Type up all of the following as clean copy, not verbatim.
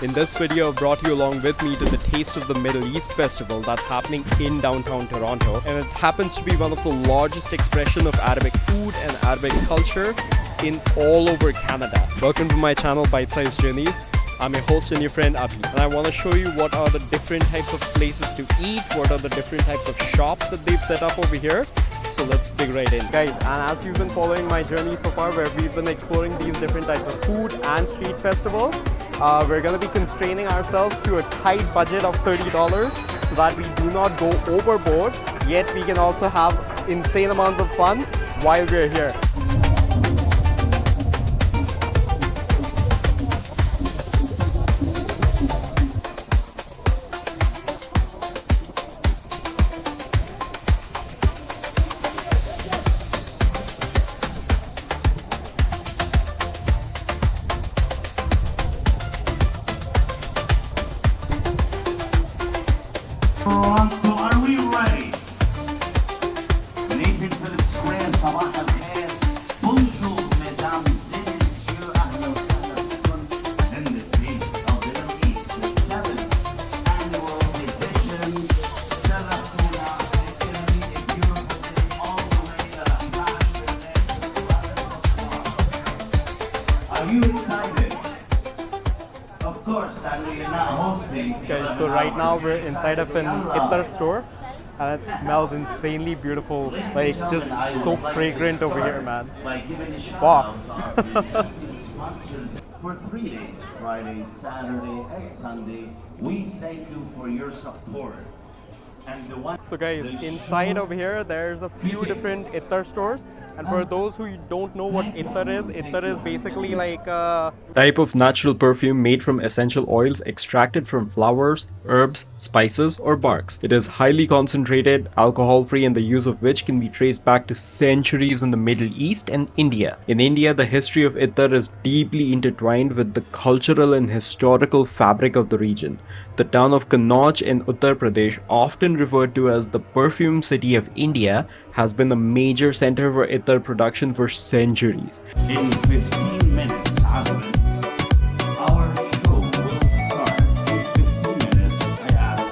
In this video, I've brought you along with me to the Taste of the Middle East festival that's happening in downtown Toronto, and it happens to be one of the largest expression of Arabic food and Arabic culture in all over Canada. Welcome to my channel, Bite Size Journeys. I'm your host and your friend Abhi, and I want to show you what are the different types of places to eat, what are the different types of shops that they've set up over here. So let's dig right in. Guys, and as you've been following my journey so far, where we've been exploring these different types of food and street festivals, we're going to be constraining ourselves to a tight budget of $30 so that we do not go overboard, yet we can also have insane amounts of fun while we're here. Toronto, are we ready? Nathan Phillips Square, صباح الخير. Bonjour, mesdames et messieurs. أهلا وسهلا بكم in the Taste of the Middle East, the 7th annual edition. شرفتونا. It's going to be a beautiful day all the way to 11. Are you excited? Of course, Stanley, you're not hosting. Okay, so right now we're inside of an Ittar store, and it smells insanely beautiful, like just so fragrant over here, man. Boss. For 3 days, Friday, Saturday, and Sunday, we thank you for your support. And the one So guys, inside over here there's a few different Ittar stores, and for those who don't know what Ittar is basically like a type of natural perfume made from essential oils extracted from flowers, herbs, spices or barks. It is highly concentrated, alcohol-free, and the use of which can be traced back to centuries in the Middle East and India. In India, the history of Ittar is deeply intertwined with the cultural and historical fabric of the region. The town of Kannauj in Uttar Pradesh, often referred to as the perfume city of India, has been a major center for Ittar production for centuries. in 15 minutes, husband. Our show will start in 15 minutes, I ask.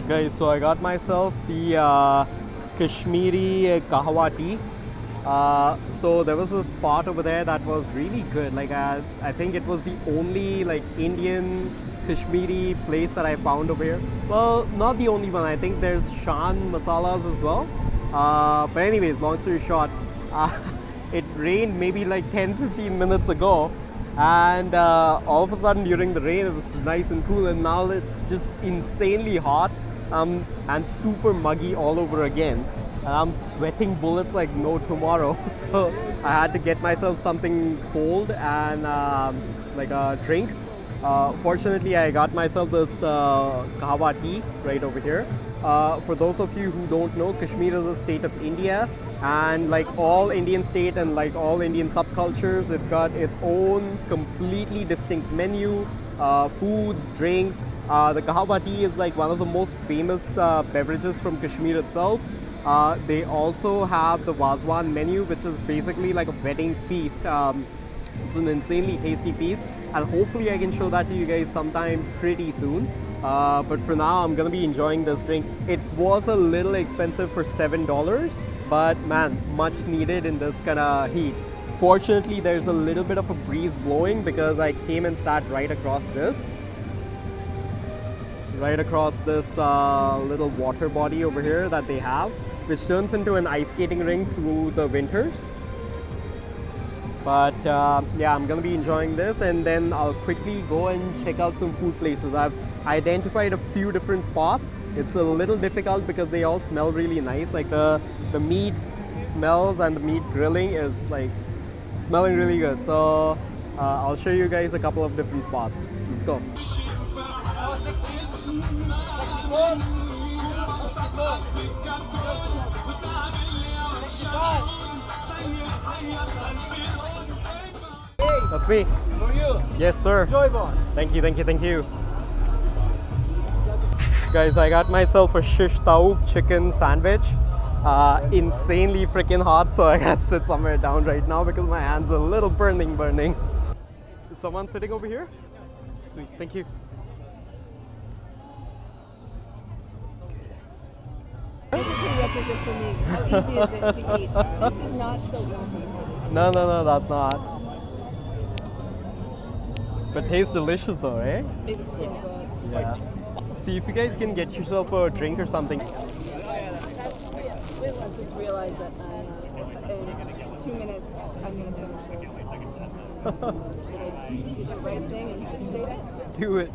Guys, so I got myself the Kashmiri Kahwa tea. So there was a spot over there that was really good. Like I think it was the only like Indian Kashmiri place that I found over here. Well, not the only one. I think there's Shan Masalas as well. But anyways, long story short, it rained maybe like 10-15 minutes ago, and all of a sudden during the rain it was nice and cool, and now it's just insanely hot and super muggy all over again, and I'm sweating bullets like no tomorrow. So I had to get myself something cold and like a drink. Fortunately, I got myself this kahwa tea right over here. For those of you who don't know, Kashmir is a state of India, and like all Indian state and like all Indian subcultures, it's got its own completely distinct menu, foods, drinks. The kahwa tea is like one of the most famous beverages from Kashmir itself. They also have the Wazwan menu, which is basically like a wedding feast. It's an insanely tasty feast, and hopefully I can show that to you guys sometime pretty soon. But for now, I'm gonna be enjoying this drink. It was a little expensive for $7, but man, much needed in this kind of heat. Fortunately, there's a little bit of a breeze blowing because I came and sat right across this little water body over here that they have, which turns into an ice skating rink through the winters. But yeah, I'm gonna be enjoying this, and then I'll quickly go and check out some food places. identified a few different spots. It's a little difficult because they all smell really nice. Like the meat smells and the meat grilling is like smelling really good. So I'll show you guys a couple of different spots. Let's go. That's me. For you, Yes, sir. Joyvon. Thank you, thank you, thank you. Guys, I got myself a shish taouk chicken sandwich. Insanely freaking hot, so I gotta sit somewhere down right now because my hands are a little burning. Is someone sitting over here? Sweet, thank you. It's a prerequisite for me. How easy is it to eat? This is not so easy. No, that's not. But tastes delicious though, eh? It's so good. Yeah. See if you guys can get yourself a drink or something. I just realized that in 2 minutes I'm gonna finish this. Should I do the right thing and say that? Do it.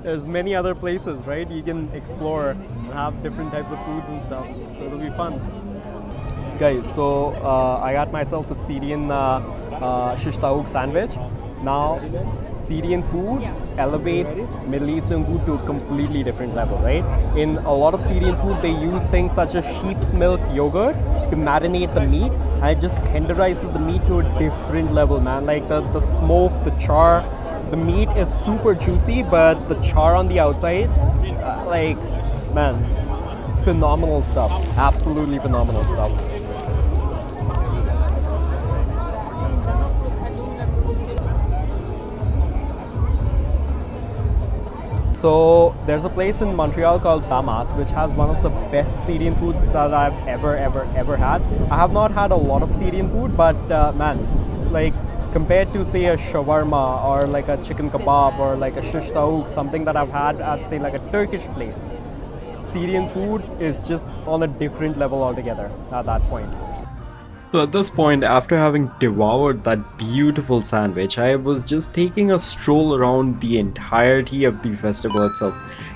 There's many other places, right? You can explore and have different types of foods and stuff. So it'll be fun. Guys, so I got myself a Syrian shish taouk sandwich. Now, Syrian food elevates Middle Eastern food to a completely different level, right? In a lot of Syrian food, they use things such as sheep's milk yogurt to marinate the meat, and it just tenderizes the meat to a different level, man. Like the smoke, the char, the meat is super juicy, but the char on the outside, like, man, phenomenal stuff. Absolutely phenomenal stuff. So there's a place in Montreal called Damas, which has one of the best Syrian foods that I've ever had. I have not had a lot of Syrian food, but man, like compared to say a shawarma or like a chicken kebab or like a shish taouk, something that I've had at say like a Turkish place, Syrian food is just on a different level altogether at that point. So at this point, after having devoured that beautiful sandwich, I was just taking a stroll around the entirety of the festival itself.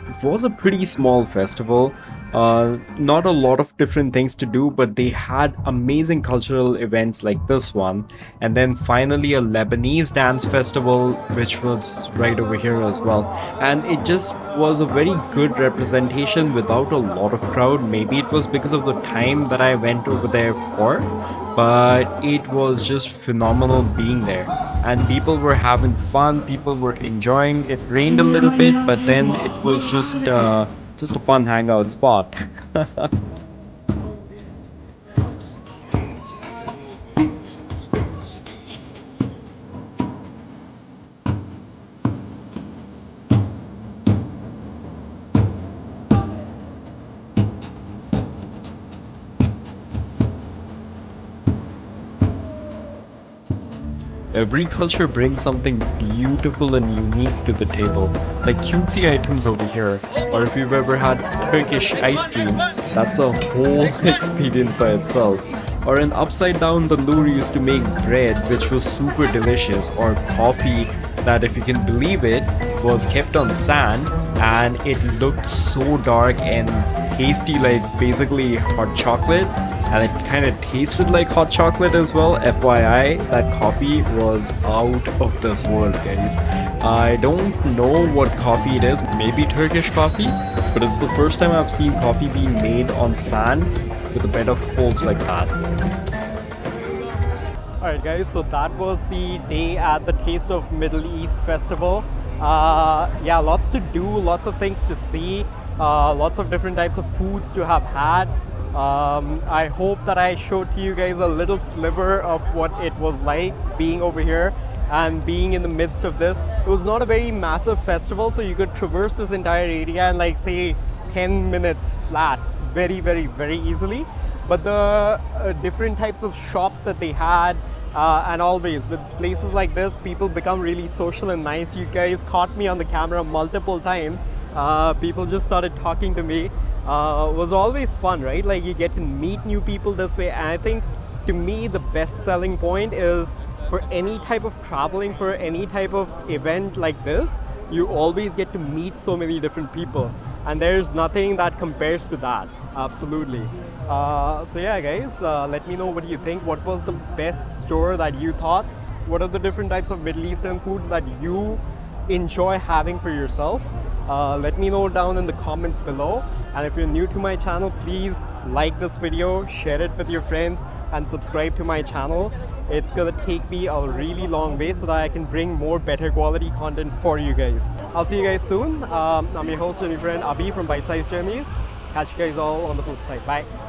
It was a pretty small festival, not a lot of different things to do, but they had amazing cultural events like this one. And then finally a Lebanese dance festival, which was right over here as well. And it just was a very good representation without a lot of crowd. Maybe it was because of the time that I went over there for. But it was just phenomenal being there, and people were having fun, people were enjoying. It rained a little bit, but then it was just a fun hangout spot. Every culture brings something beautiful and unique to the table, like cutesy items over here, or if you've ever had Turkish ice cream, that's a whole experience by itself. Or an upside down tandoor used to make bread, which was super delicious, or coffee that, if you can believe it, was kept on sand and it looked so dark and tasty, like basically hot chocolate. And it kind of tasted like hot chocolate as well. FYI, that coffee was out of this world, guys. I don't know what coffee it is, maybe Turkish coffee, but it's the first time I've seen coffee being made on sand with a bed of coals like that. Alright guys, so that was the day at the Taste of Middle East Festival. Yeah, lots to do, lots of things to see, lots of different types of foods to have had. I hope that I showed to you guys a little sliver of what it was like being over here and being in the midst of this. It was not a very massive festival, so you could traverse this entire area in like say 10 minutes flat, very easily. But the different types of shops that they had, and always with places like this, people become really social and nice. You guys caught me on the camera multiple times. People just started talking to me. Was always fun, right? Like you get to meet new people this way, and I think to me the best selling point is for any type of traveling, for any type of event like this, you always get to meet so many different people, and there's nothing that compares to that. Absolutely. So yeah, guys, let me know what you think. What was the best store that you thought? What are the different types of Middle Eastern foods that you enjoy having for yourself? Let me know down in the comments below. And if you're new to my channel, please like this video, share it with your friends, and subscribe to my channel. It's gonna take me a really long way so that I can bring more better quality content for you guys. I'll see you guys soon. I'm your host and your friend Abhi from Bite Size Journeys. Catch you guys all on the flip side. Bye.